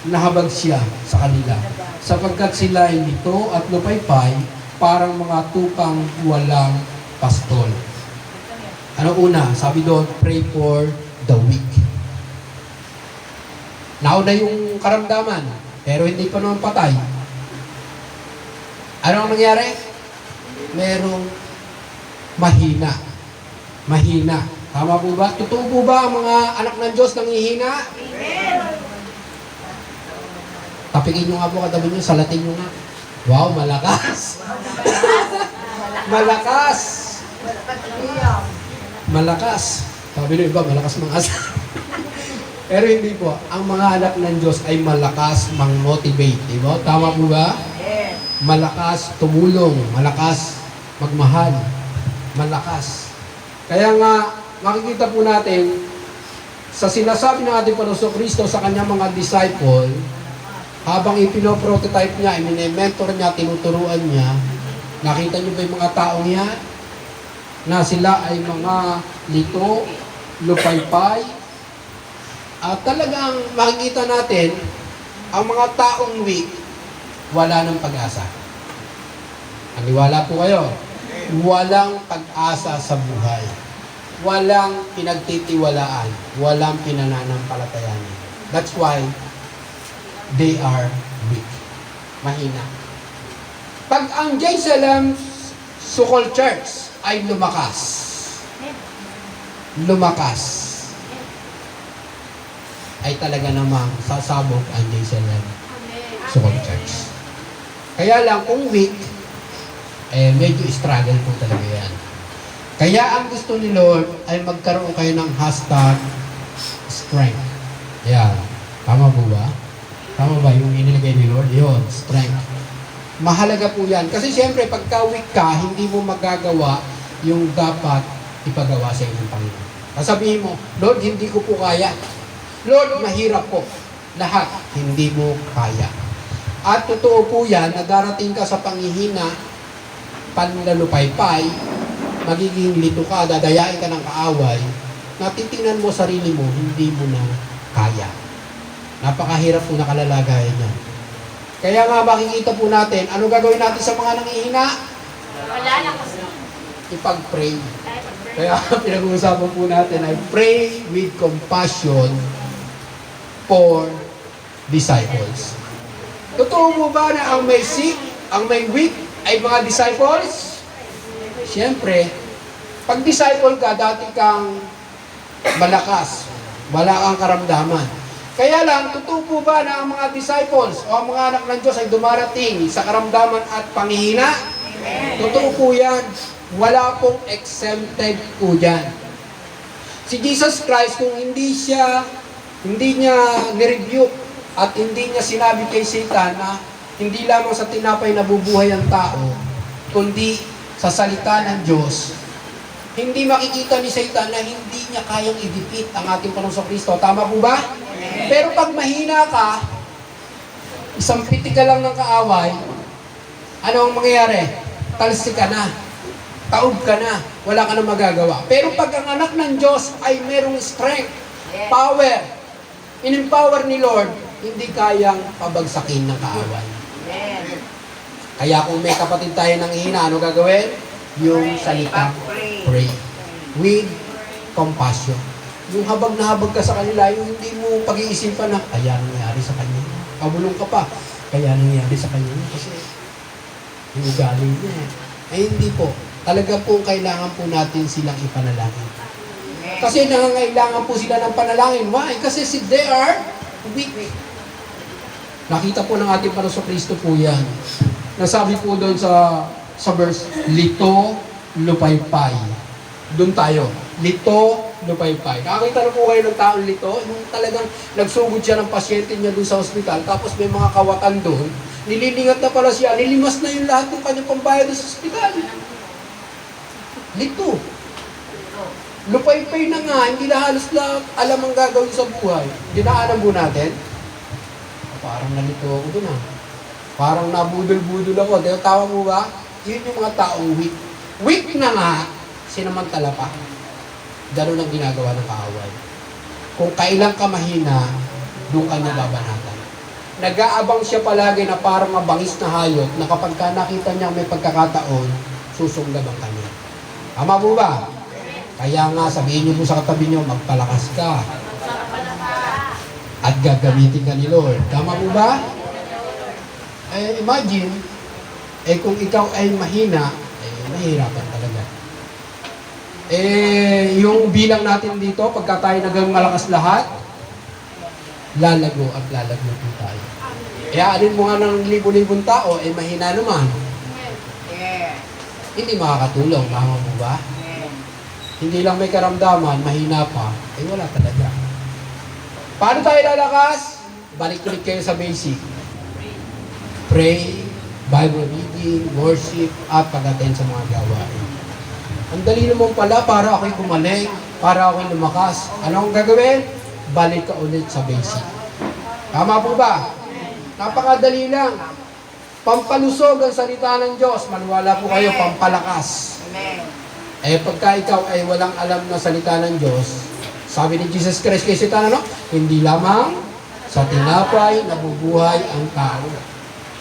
Speaker 1: nahabag siya sa kanila, sapagkat sila ay nito at lupaypay, parang mga tukang walang pastol. Ano una? Sabi doon, pray for the weak. Nauna yung karamdaman, pero hindi pa naman patay. Ano ang nangyari? Merong mahina. Mahina. Tama po ba? Totoo po ba ang mga anak ng Diyos nanghihina?
Speaker 2: Amen.
Speaker 1: Tapikin nyo nga po katabi nyo, salatin nyo nga. Wow, malakas! Malakas! Malakas! Sabi nyo iba, malakas mga asa. Pero hindi po, ang mga anak ng Diyos ay malakas mang-motivate. Diba? Tama po ba? Malakas tumulong, malakas magmahal, malakas. Kaya nga, makikita po natin, sa sinasabi ng ating Panginoong Kristo sa kanyang mga disciple, habang ipinoprototype niya, iminementor niya, tinuturuan niya, nakita niyo ba yung mga taong yan? Na sila ay mga lito, lupaypay, at talagang makikita natin, ang mga taong weak, wala ng pag-asa. Aniwala po kayo. Walang pag-asa sa buhay. Walang pinagtitiwalaan. Walang pinananampalatayan. That's why they are weak. Mahina. Pag ang Jerusalem Sukol Church ay lumakas. Lumakas. Ay talaga namang sasabog ang Jerusalem Sukol Church. Kaya lang, kung weak, medyo struggle po talaga yan. Kaya ang gusto ni Lord ay magkaroon kayo ng hashtag strength. Yan. Tama po ba? Tama ba yung inilagay ni Lord? Yun, strength. Mahalaga po yan. Kasi siyempre, pagka weak ka, hindi mo magagawa yung dapat ipagawa sa inyong Panginoon. Sabihin mo, Lord, hindi ko po kaya. Lord, mahirap po. Lahat, hindi mo kaya. At totoo po yan, na darating ka sa panghihina, panlalupaypay, magiging lito ka, dadayain ka ng kaaway, natitingnan mo sarili mo, hindi mo na kaya. Napakahirap po nakalalagayan niya. Kaya nga makikita po natin, ano gagawin natin sa mga nanghihina?
Speaker 3: Wala na kasi.
Speaker 1: Ipag-pray. Kaya pinag-uusapan po natin ay pray with compassion for disciples. Totoo mo ba na ang may sick, ang may weak, ay mga disciples? Siyempre, pag disciple ka, dati kang malakas, wala kang karamdaman. Kaya lang, totoo po ba na ang mga disciples o ang mga anak ng Diyos ay dumarating sa karamdaman at panghihina? Totoo po yan. Wala pong exempted po dyan. Si Jesus Christ, kung hindi niya nirebuke at hindi niya sinabi kay Satan na hindi lamang sa tinapay nabubuhay ang tao, kundi sa salita ng Diyos, hindi makikita ni Satan na hindi niya kayang i-defeat ang ating Panginoong Kristo. Tama po ba? Pero pag mahina ka, isang pitik ka lang ng kaaway, ano ang mangyayari? Talsik ka na. Taob ka na. Wala ka na magagawa. Pero pag ang anak ng Diyos ay merong strength, power, in-empower ni Lord, hindi kayang pabagsakin ng kaaway. Kaya kung may kapatid tayo ng hina, ano gagawin? Yung salita, pray. With compassion. Yung habag na habag ka sa kanila, yung hindi mo pag-iisipan na, kaya nangyari sa kanya. Pabulong ka pa, kaya nangyari sa kanya. Kasi yung ugali niya. Ay hindi po. Talaga po kailangan po natin silang ipanalangin. Kasi nangangailangan po sila ng panalangin. Why? Kasi they are weak. Nakita po ng ating Panginoong Kristo po yan. Nasabi po doon sa verse, lito, lupaypay. Doon tayo. Lito, lupaypay. Nakakita na po kayo ng taong lito, yung talagang nagsugod siya ng pasyente niya doon sa ospital, tapos may mga kawatan doon, nililingat na pala siya, nilimas na yung lahat ng kanyang pambayad sa ospital. Lito. Lupaypay na nga, hindi na halos alam ang gagawin sa buhay. Dinaanan po natin. Parang nalito ako doon Parang nabudol-budol ako. Tawa mo ba? Yun yung mga taong weak. Weak na nga, sinamantala pa. Ganun ang ginagawa ng kaaway. Kung kailan ka mahina, doon ka niya babanatan. Nag-aabang siya palagi na parang mabangis na hayop na kapag ka nakita niya may pagkakataon, susunggabang kanya. Tama po ba? Kaya nga, sabihin niyo po sa katabi niyo, magpalakas ka. At gagamitin ka ni Lord. Tama po ba? Imagine, kung ikaw ay mahina, mahirapan talaga. Yung bilang natin dito, pagka tayo nagang malakas lahat, lalago at lalago po tayo. Alin mo nga ng libo-libong tao, mahina naman. Hindi makakatulong, tama mo ba? Hindi lang may karamdaman, mahina pa, wala talaga. Paano tayo lalakas? Balik ulit kayo sa basic. Pray, Bible reading, worship, at pag-attend sa mga gawain. Ang dali naman pala para ako'y gumaling, para ako'y lumakas. Ano ang gagawin? Balik ka ulit sa basic. Tama po ba? Napakadali lang. Pampalusog ang salita ng Diyos. Maniwala po kayo, pampalakas. Pagka ikaw ay walang alam na salita ng Diyos, sabi ni Jesus Christ kay Satan, hindi lamang sa tinapay nabubuhay ang tao.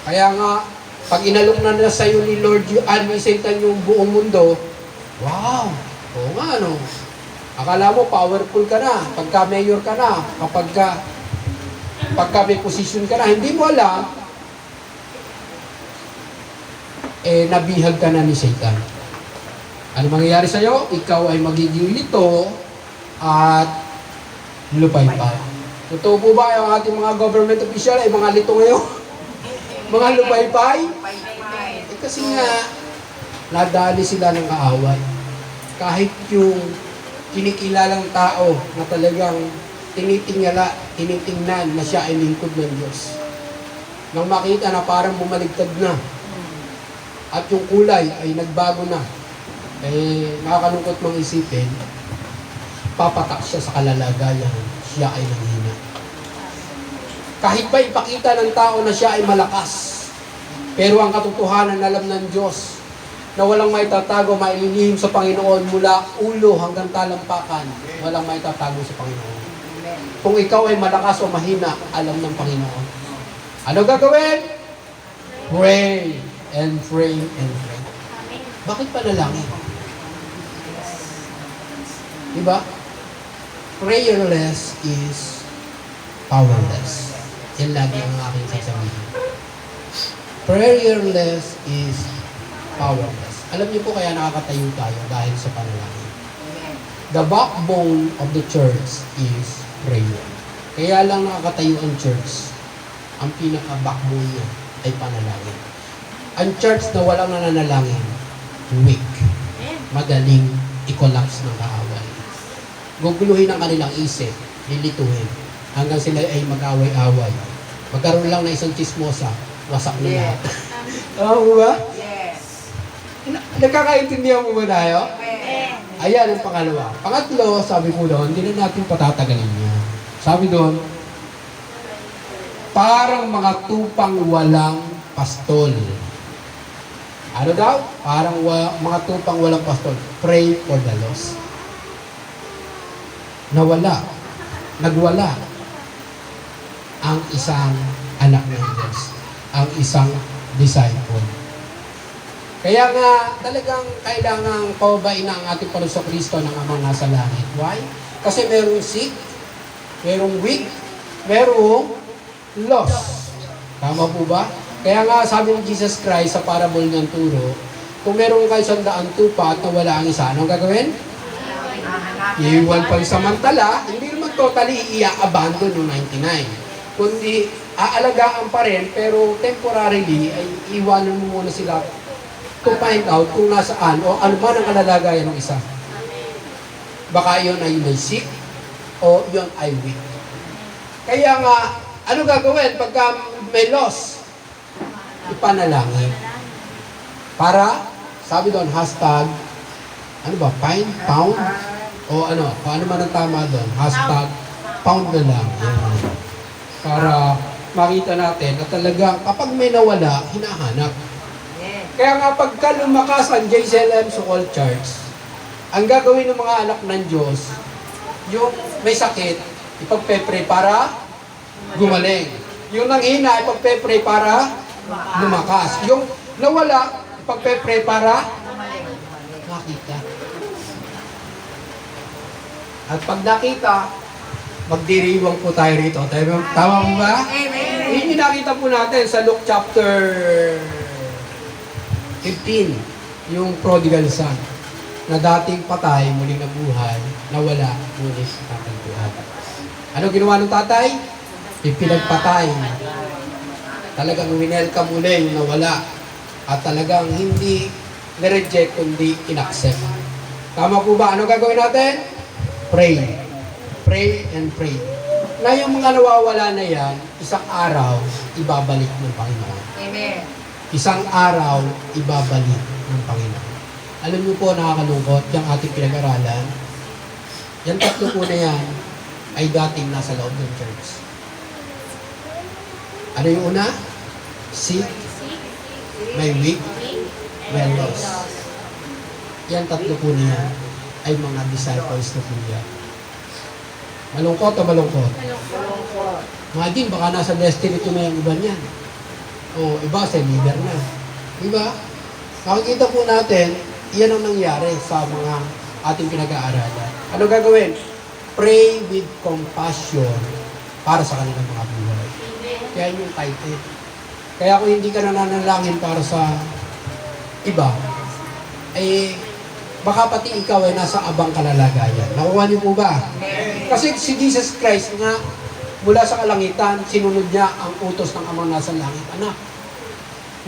Speaker 1: Kaya nga, pag inalok na sa iyo ni Lord ni Satan yung buong mundo, wow! Oo nga, akala mo, powerful ka na, pagka mayor ka na, pagka may position ka na, hindi mo alam, nabihag ka na ni Satan. Ano mangyayari sa iyo? Ikaw ay magiging lito at lupaypay. Totoo po ba yung ating mga government official ay mga lito ngayon? Mga lupaypay? Kasi nga, nadali sila ng kaaway. Kahit yung kinikilalang tao na talagang tinitingnan na siya ay lingkod ng Diyos. Nang makita na parang bumaligtad na at yung kulay ay nagbago na, nakakalungkot mang isipin, papatak siya sa kalalagayan, siya ay nanghina. Kahit pa ipakita ng tao na siya ay malakas, pero ang katotohanan alam ng Diyos na walang may tatago, maililihim sa Panginoon mula ulo hanggang talampakan, walang may tatago sa Panginoon. Kung ikaw ay malakas o mahina, alam ng Panginoon. Ano gagawin? Pray and pray and pray. Bakit panalangin? Diba? Prayerless is powerless. Yan lagi ang aking sasabihin. Prayerless is powerless. Alam niyo po kaya nakakatayo tayo dahil sa panalangin.
Speaker 2: Amen.
Speaker 1: The backbone of the church is prayer. Kaya lang nakakatayo ang church. Ang pinaka-backbone niya ay panalangin. Ang church na walang nananalangin, weak. Madaling i-collapse ng kaaway. Guguluhin ang kanilang isip, lilituhin, hanggang sila ay mag-away-away. Magkaroon lang ng isang chismosa, wasak na lahat. Tama mo ba?
Speaker 2: Yes.
Speaker 1: Nagkakaintindihan mo ba tayo?
Speaker 2: Amen.
Speaker 1: Ayan ang pangalawa. Pangatlo, sabi po doon, hindi na natin patatagalin niya. Sabi doon, parang mga tupang walang pastol. Ano daw? Parang mga tupang walang pastol. Pray for the lost. Nawala. Nagwala ang isang anak ng Diyos. Ang isang disciple. Kaya nga, talagang kailangan paubain na ang ating Panginoong Kristo ng Amang nasa langit. Why? Kasi merong sick, merong weak, merong lost. Tama po ba? Kaya nga, sabi ni Jesus Christ sa parable niyang turo, kung meron kayo 100 tupa at nawala ang isa, anong gagawin? Iiwan pang samantala, hindi naman totally i-abandon yung 99. Kundi, aalagaan pa rin, pero temporarily, ay iwanan mo muna sila to find out kung nasaan o ano man ang kalalagayan ng isa. Baka yun ay may sick o yun ay weak. Kaya nga, ano gagawin pagka may loss? Ipanalangin. Para, sabi doon, hashtag, ano ba, pound? O ano, paano man ang tama doon? Hashtag, pound na lang. Yan. Para makita natin na talagang kapag may nawala, hinahanap. Kaya nga pagka lumakas ang JCLM so-called church, ang gagawin ng mga anak ng Diyos, yung may sakit, ipagpe-pray para gumaling. Yung nanghina, ipagpe-pray para lumakas. Yung nawala, ipagpe-pray para makita. At pag nakita, magdiriwang po tayo rito. Tama mo ba?
Speaker 2: Amen.
Speaker 1: Yun yung nakita po natin sa Luke chapter 15, yung prodigal son, na dating patay, muling nabuhay, nawala, muling tatagpuan. Ano ginawa ng tatay? Ipinagpatay. Talagang winelcome muli yung nawala. At talagang hindi na-reject, kundi in-accept. Tama po ba? Ano gagawin natin? Pray. Pray and pray. Na yung mga nawawala na yan, isang araw, ibabalik ng Panginoon.
Speaker 2: Amen.
Speaker 1: Isang araw, ibabalik ng Panginoon. Alam niyo po, nakakalungkot, yung ating pinag-aralan, yung tatlo po na yan, ay dating nasa loob ng church. Ano yung una? Sick, may weak, may lost. Yan tatlo po na yan, ay mga disciples na po yan. Malungkot o malungkot?
Speaker 2: Malungkot.
Speaker 1: Imagine, baka nasa destiny ko na yung iba niyan. O iba sa leader na. Diba? Makikita po natin, iyan ang nangyari sa mga ating pinag-aaralan. Ano gagawin? Pray with compassion para sa kanilang mga buhay. Kaya yung title. Kaya kung hindi ka nananalangin para sa iba, eh, baka pati ikaw ay nasa abang kalalagayan. Nakuha niyo po ba? Kasi si Jesus Christ nga, mula sa kalangitan, sinunod niya ang utos ng Amang nasa langit. Anak,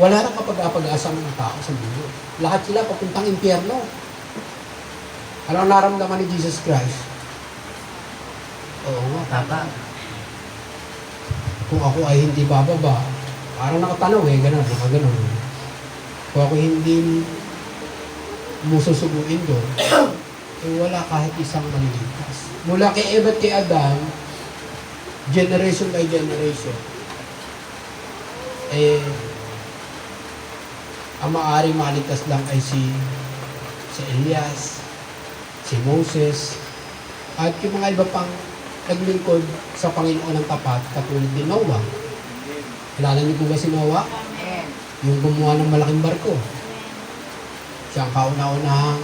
Speaker 1: wala nang kapag-apag-asa ng tao sa mundo. Lahat sila papuntang impyerno. Ano ang naramdaman ni Jesus Christ? Oo nga, tata. Kung ako ay hindi bababa, parang nakatanaw gano'n, nakagano'n. Kung ako hindi mo susuguin doon, eh wala kahit isang maliligtas. Mula kay Eva at kay Adam, generation by generation, eh, ang maaaring maligtas lang ay si Elias, si Moses, at yung mga iba pang naglingkod sa Panginoon ng tapat, katulad ni Noah. Kilala niyo po ba si Noah?
Speaker 2: Amen.
Speaker 1: Yung gumawa ng malaking barko. Siya ang kauna-unahang,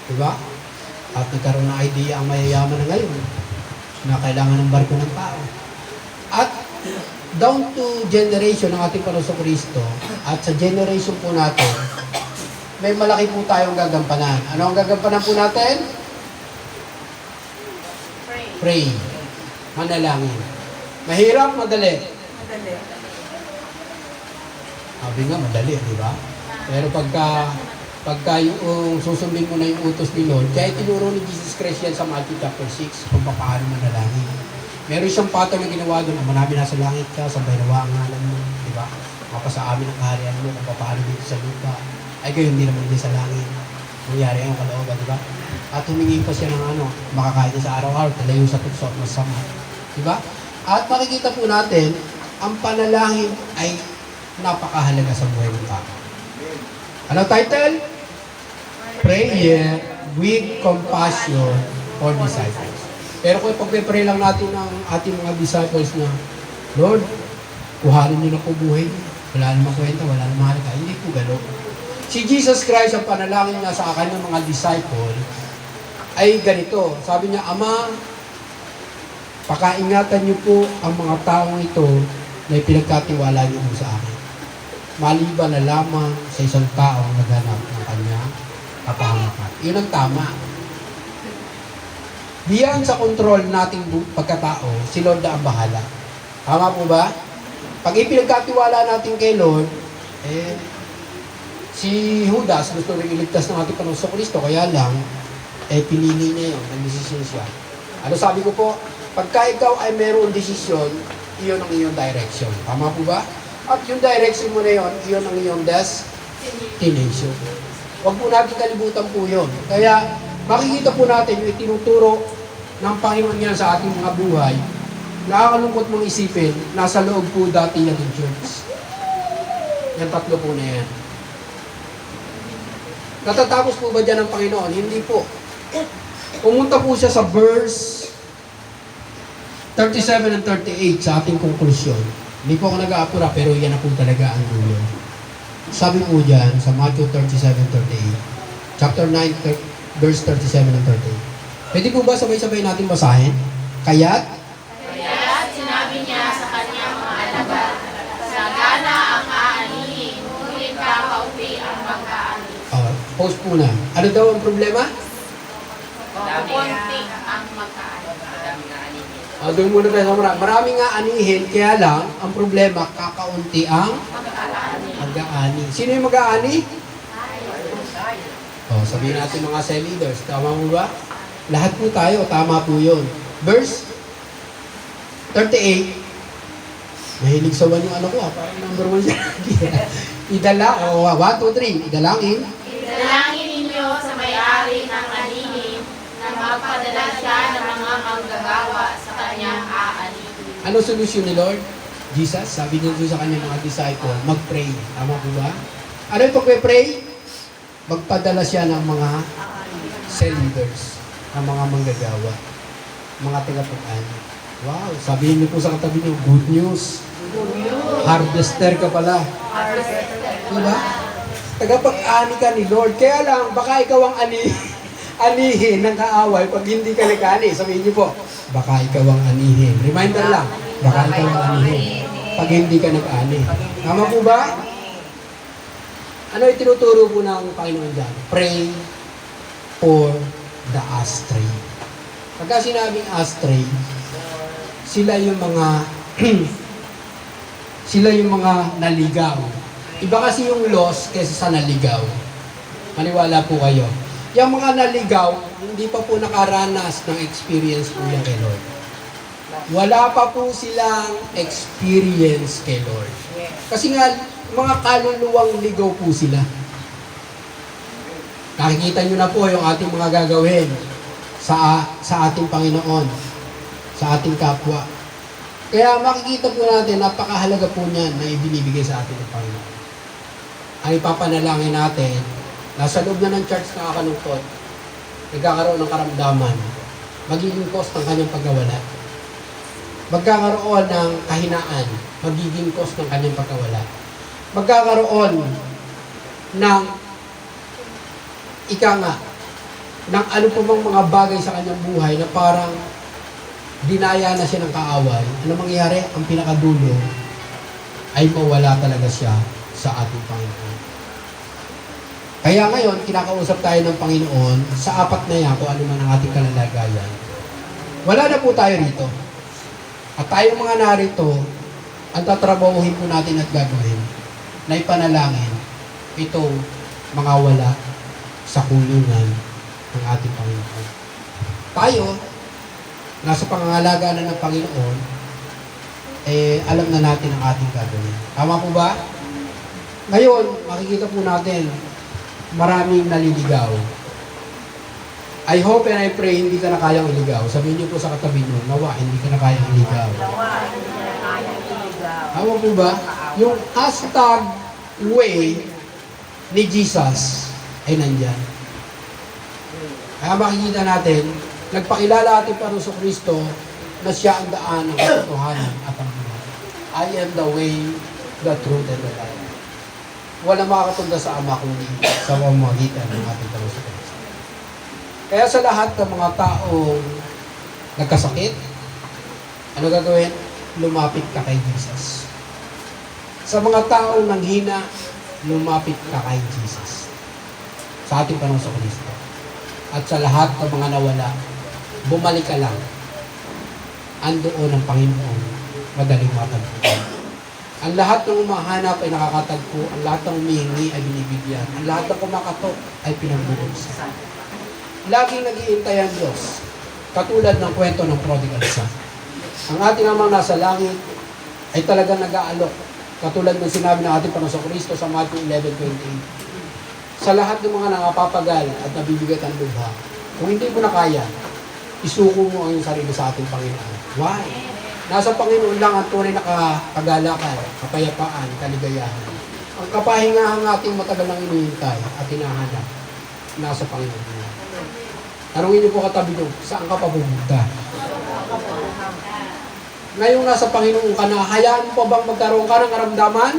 Speaker 1: diba? At nagkaroon ng idea ang mayayaman na ngayon na kailangan ng barko ng tao. At down to generation ng ating Panginoon Kristo at sa generation po natin, may malaki po tayong gagampanan. Ano ang gagampanan po natin?
Speaker 3: Pray.
Speaker 1: Pray. Manalangin. Mahirap, madali.
Speaker 2: Madali.
Speaker 1: Sabi nga, madali, di ba? Pero pagka yung susundin mo na yung utos ni Lord, kaya tinuro ni Jesus Christ yan sa Matthew chapter 6 kung paano manalangin. Meron siyang patong na ginawa doon, Ama namin nasa langit ka, sabay nawa ang ngalan mo, di ba? Mapasa amin ang kaharian mo kung paano dito sa lupa. Ay kayo hindi naman din sa langit. Nangyari ang kalooban, di ba? At humingi pa siya ng makakain niya sa araw-araw, talayo sa tukso at masama. Di ba? At makikita po natin, ang panalangin ay napakahalaga sa buhay ng tao. Ano title? Prayer with compassion for disciples. Pero kung pagpe-pray lang natin ng ating mga disciples na, Lord, kuhanin niyo na po buhay niyo. Wala namang kwenta, wala namang halika. Hindi po gano'n. Si Jesus Christ, ang panalangin niya sa kanyang mga disciple, ay ganito. Sabi niya, Ama, pakaingatan niyo po ang mga taong ito na ipinagkatiwala niyo po sa akin. Maliban na lamang sa isang tao ang naghanap ng kanyang kapahamakan. Yun ang tama. Diyan sa kontrol nating pagkatao, si Lord na ang bahala. Tama po ba? Pag ipinagkatiwala natin kay Lord, si Judas gusto rin iligtas ng ating Panginoon Kristo, kaya lang, pinili niya yun, nag-desisyon siya. Ano sabi ko po? Pagka ikaw ay mayroong desisyon, iyon ang iyong direction. Tama po ba? At yung direction mo na yun, iyon ang iyong destination. Huwag po natin kalibutan po yun. Kaya, makikita po natin yung itinuturo ng Panginoon niya sa ating mga buhay. Nakakalungkot mong isipin, nasa loob po dati yan ng church. Yan tatlo po na yan. Natatapos po ba dyan ng Panginoon? Hindi po. Pumunta po siya sa verse 37 and 38 sa ating konklusyon. Hindi po ako nag-aapura, pero yan na po talaga ang dulo. Sabi po dyan sa Matthew 37-38, chapter 9, verse 37 and 38. Pwede po ba sabay-sabay natin basahin? Kaya't
Speaker 3: Sinabi niya sa kanyang mga alagad, sagana ang aanihin, ngunit kakaunti ang mag-aani.
Speaker 1: Post po na. Ano daw ang problema?
Speaker 3: Kunti ang mag-aani.
Speaker 1: Doon muna tayo sa marami nga anihin, kaya lang, ang problema, kakaunti ang mag-aani. Sino yung mag-aani? Sabihin natin mga cell leaders. Tama mo ba? Lahat po tayo, tama po yun. Verse 38. Mahilig sa one yung ano ko, parang number 1 siya. Idala, 1, 2, 3. Idalangin.
Speaker 3: Idalangin ninyo sa may-ari ng anihin na magpadala siya ng mga manggagawa sa kanyang aanihin.
Speaker 1: Ano solusyon ni Lord? Jesus, sabi niya sa kanyang mga disciple, mag-pray. Tama po ba? Ano yung pag-pray? Magpadala siya ng mga cell leaders, ng mga manggagawa, mga tagapag-an. Wow, sabihin niyo po sa katabi niyo, good news. Harvester ka pala. Diba? Tagapag-ani ka ni Lord. Kaya lang, baka ikaw ang anihin ng kaaway pag hindi ka nag-ani. Sabihin niyo po, baka ikaw ang anihin. Reminder lang, baka ikaw ang anihin pag hindi ka nag-ani. Tama po ba? Ano itinuturo po ng Panginoon dyan? Pray for the astray. Pagka sinabing astray, sila yung mga naligaw. Iba kasi yung lost kaysa sa naligaw. Maniwala po kayo. Yung mga naligaw, hindi pa po nakaranas ng experience po yan kay Lord. Wala pa po silang experience kay Lord. Kasi nga, mga kaluluwang ligaw po sila. Nakikita nyo na po yung ating mga gagawin sa ating Panginoon, sa ating kapwa. Kaya makikita po natin, napakahalaga po niyan na ibinibigay sa ating ng Panginoon. Ang ipapanalangin natin, nasa loob na ng church nakakalungkot, nagkakaroon ng karamdaman, magiging cost ng kanyang pagkawala. Magkakaroon ng kahinaan, magiging cost ng kanyang pagkawala. Magkakaroon ng ng ano pa bang mga bagay sa kanyang buhay na parang dinaya na siya ng kaaway, ano mangyayari? Ang pinakadulo ay mawala talaga siya sa ating Panginoon. Kaya ngayon, kinakausap tayo ng Panginoon sa apat na yan, kung ano man ang ating kalalagayan. Wala na po tayo rito. At tayo mga narito, ang tatrabahuhin po natin at gagawin na ipanalangin itong mga wala sa kulungan ng ating Panginoon. Tayo, nasa pangangalaga na ng Panginoon, alam na natin ang ating gagawin. Tama po ba? Ngayon, makikita po natin, maraming naliligaw. I hope and I pray hindi ka na kayang iligaw. Sabihin niyo po sa katabi niyo, nawa, hindi ka na kayang iligaw. Tama po ba? Yung hashtag way ni Jesus ay nandyan. Kaya makikita natin, nagpakilala ating Panginoon Kristo na siya ang daan ng katotohanan at ang buhay. I am the way, the truth, and the life. Wala makakatunda sa Ama kundi sa pamamagitan ng ating Panginoon Kristo. Kaya sa lahat ng mga taong nagkasakit, ano gagawin? Lumapit ka kay Jesus. Sa mga taong nanghina, lumapit ka kay Jesus. Sa ating Panginoon Kristo. At sa lahat ng mga nawala, bumalik ka lang. Andoon ang Panginoon, madaling matagpuan. Ang lahat ng umahanap ay nakakatagpo, ang lahat ng humihingi ay binibigyan, ang lahat ng kumakatok ay pinagbubusan. Laging nag-iintay ang Diyos, katulad ng kwento ng prodigal son. Ang ating Amang nasa langit ay talagang nag-aalok, katulad ng sinabi ng ating Panginoon Kristo sa Matthew 11:28. Sa lahat ng mga nangapapagal at nabibigat ang lubha, kung hindi mo na kaya, isuko mo ang iyong sarili sa ating Panginoon. Why? Nasa Panginoon lang ang tunay na kagalakan, kapayapaan, kaligayahan. Ang kapahingahang ating matagal nang inihintay at hinahanap, nasa Panginoon lang. Tanungin niyo po katabi niyo, saan ka papupunta? Ngayong nasa Panginoon ka na, hayaan mo pa bang magkaroon ka ng karamdaman?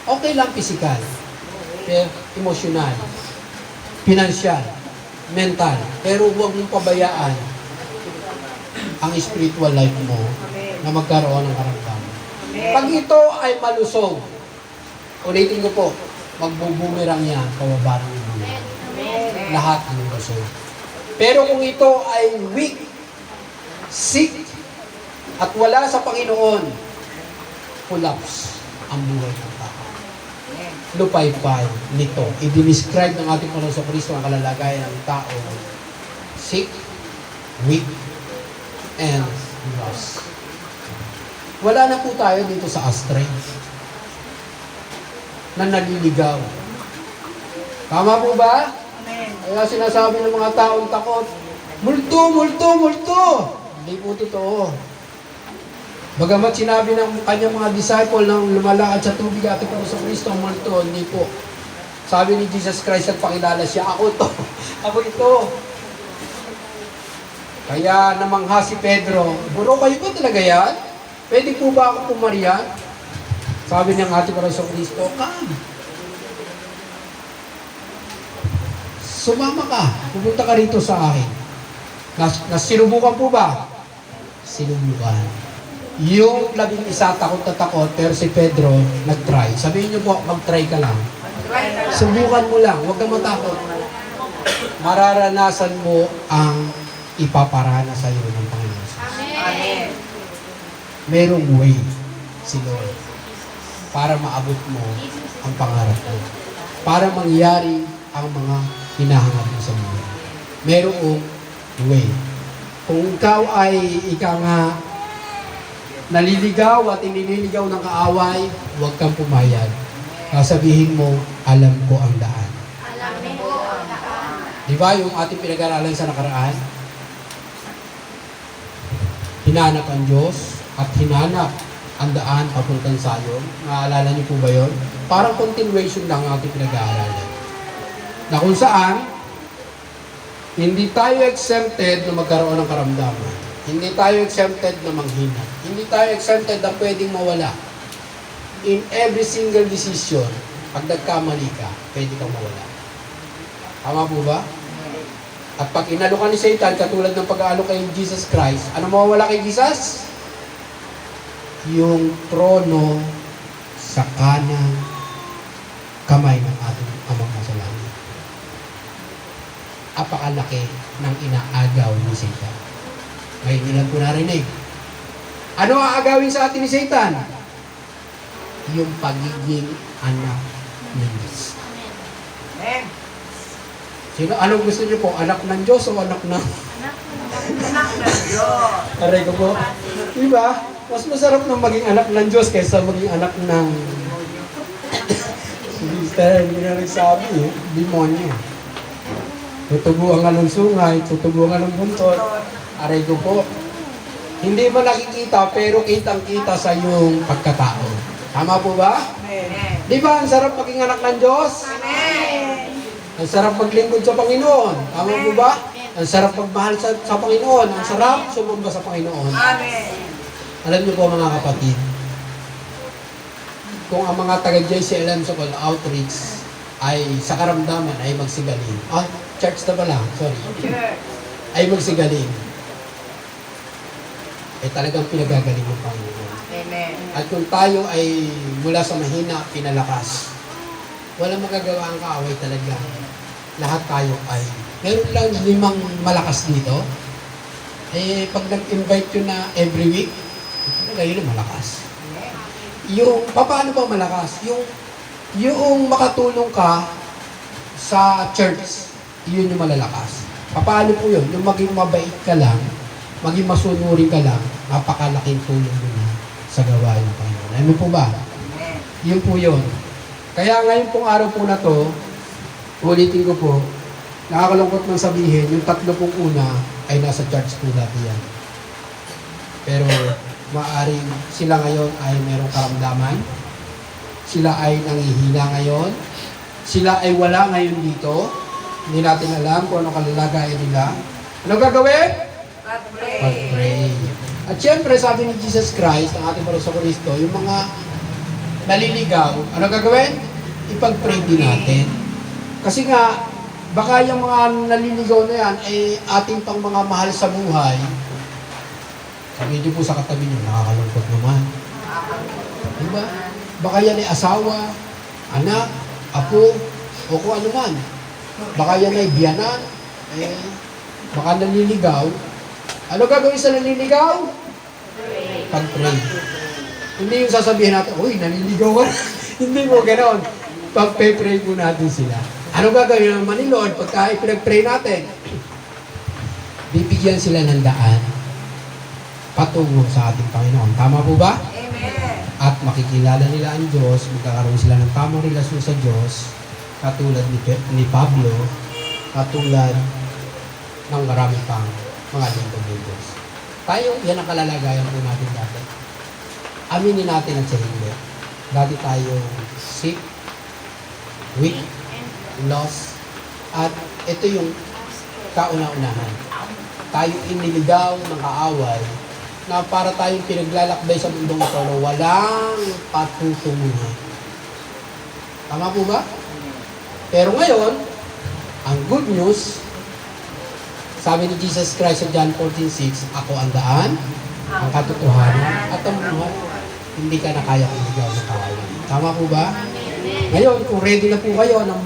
Speaker 1: Okay lang physical, emosyonal, pinansyal, mental, pero huwag mong pabayaan ang spiritual life mo na magkaroon ng karamdaman. Pag ito ay malusog, ulitin ko po, magbubumerang yan, pababa ng buhay. Lahat ang lusog. Pero kung ito ay weak, sick, at wala sa Panginoon, collapse ang buhay ng tao. Lupaypay nito. I-describe ng ating Panginoon Kristo ang kalalagayan ng tao. Sick, weak, and lost. Wala na po tayo dito sa astray na naliligaw. Tama po ba? Kaya sinasabi ng mga taong takot, multo, multo, multo. Hindi po totoo. Bagamat sinabi ng kanyang mga disciple nang lumalakad sa tubig at ito sa Kristo, multo, hindi po. Sabi ni Jesus Christ at pakilala siya, ako to, ako ito. Kaya namangha si Pedro, buro kayo ba talaga yan? Pwede po ba ako pumariyan? Sabi niyang ating Panginoon Kristo, come. Sumama ka, pupunta ka rito sa akin. Sinubukan po ba? Sinubukan. Yung 11 takot na takot, pero si Pedro nag-try. Sabihin niyo po, mag-try ka lang. Subukan mo lang, huwag kang matakot. Mararanasan mo ang ipaparana sa iyo ng Panginoon.
Speaker 3: Amen.
Speaker 1: Merong way si Lord para maabot mo ang pangarap mo. Para mangyari ang mga hinahangad mo sa buhay. Merong way. Kung ikaw ay naliligaw at inililigaw ng kaaway, huwag kang pumayag. Sasabihin mo, alam ko ang daan.
Speaker 3: Alam ko ang daan.
Speaker 1: Di ba yung ating pinag-aralan sa nakaraan? Hinanap ang Diyos at hinanap ang daan papuntang Zion. Naalala niyo po ba yun? Parang continuation lang ang ating pinag-aaralan. Na kung saan, hindi tayo exempted na magkaroon ng karamdaman. Hindi tayo exempted na manghina. Hindi tayo exempted na pwedeng mawala. In every single decision, pag nagkamali ka, pwede kang mawala. Tama po ba? At pag inalo ka ni Satan, katulad ng pag-aalo kay Jesus Christ, ano mawawala kay Jesus? Yung trono sa kanang kamay ng ating Amang nasa langit. Apakalaki ng inaagaw ni Satan. Ngayon nilang po narinig. Ano aagawin sa atin ni Satan? Yung pagiging anak ng Diyos.
Speaker 2: Amen.
Speaker 1: Sino, anong gusto niyo po? Anak ng Diyos o anak ng...
Speaker 2: Anak ng Diyos.
Speaker 1: Aray ko po. Diba? Mas masarap na maging anak ng Diyos kaysa maging anak ng... Sister, hindi na nagsabi eh. Demonyo. Tutubuan ka ng sungay, tutubuan ka ng buntot. Aray ko po. Hindi mo nakikita pero kitang-kita sa iyong pagkatao. Tama po ba?
Speaker 2: Amen.
Speaker 1: Di ba ang sarap maging anak ng Diyos?
Speaker 2: Amen.
Speaker 1: Ang sarap maglingkod sa Panginoon. Tama po ba? Ang sarap magmahal sa Panginoon. Ang sarap sumamba sa Panginoon.
Speaker 2: Amen.
Speaker 1: Alam niyo po mga kapatid, kung ang mga taga-JCLM sa Outreach ay sa karamdaman ay magsigaling. Church na pala, sorry.
Speaker 2: Church.
Speaker 1: Ay magsigaling. Eh talagang pinagagaling ng Panginoon.
Speaker 2: Amen.
Speaker 1: At kung tayo ay mula sa mahina, pinalakas, walang magagawa ang kaaway talaga. Lahat tayo ay, meron lang 5 malakas dito. Eh, pag nag-invite yun na every week, kayo na malakas. Yung, paano ba malakas? Yung makatulong ka sa church, yun yung malalakas. Paano po yun? Yung maging mabait ka lang, maging masunurin ka lang, napakalaking tulong mo na sa gawain ng Panginoon. Ano po ba?
Speaker 2: Amen.
Speaker 1: Yun po yun. Kaya ngayon pong araw po na to, ulitin ko po, nakakalungkot man sabihin, yung 3 pong una ay nasa church po dati yan. Pero maaring sila ngayon ay merong karamdaman, sila ay nangihina ngayon, sila ay wala ngayon dito, hindi natin alam kung ano kalalagayan nila. Ano gagawin?
Speaker 2: Pag-pray.
Speaker 1: Pag-pray. At syempre, sabi ni Jesus Christ, ang ating Panginoon sa Kristo, yung mga naliligaw, ano gagawin? Ipag-pray din natin. Kasi nga, baka yung mga naliligaw na yan ay ating pang mga mahal sa buhay. Sabi niyo po sa katabi niyo, nakakalungkot naman. Diba? Baka yan ay asawa, anak, apo, o kung ano man. Baka yan ay biyanan, baka naliligaw. Ano gagawin sa naliligaw? Pag-pray. Hindi yung sasabihin natin, uy, naliligaw ka. Hindi mo ganoon. Pag-pray po natin sila. Ano gagawin naman ni Lord pagka ipinag-pray natin? Bibigyan sila ng daan patungo sa ating Panginoon. Tama po ba?
Speaker 2: Amen.
Speaker 1: At makikilala nila ang Diyos, magkakaroon sila ng tamang relasyon sa Diyos, katulad ni Pablo, katulad ng marami pang mga lingkod ng Diyos. Tayo, yan ang kalalagayan po natin dati. Aminin natin at sa hindi. Dati tayo sick, weak, lost, at ito yung kauna-unahan. Tayo iniligaw ng kaaway na para tayong pinaglalakbay sa mundong ito na walang patutunguhan. Tama po ba? Pero ngayon, ang good news, sabi ni Jesus Christ sa John 14:6, ako ang daan, ang katotohanan, at ang buhay. Hindi ka na kaya iligaw ng kaaway. Tama po ba? Ngayon, kung ready na po kayo ng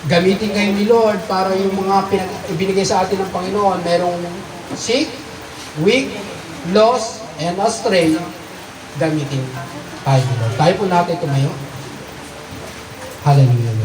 Speaker 1: gamitin kayo ni Lord para yung mga ibinigay sa atin ng Panginoon, merong sick, weak, lost, and astray, gamitin tayo ni Lord. Tayo po natin tumayo. Hallelujah.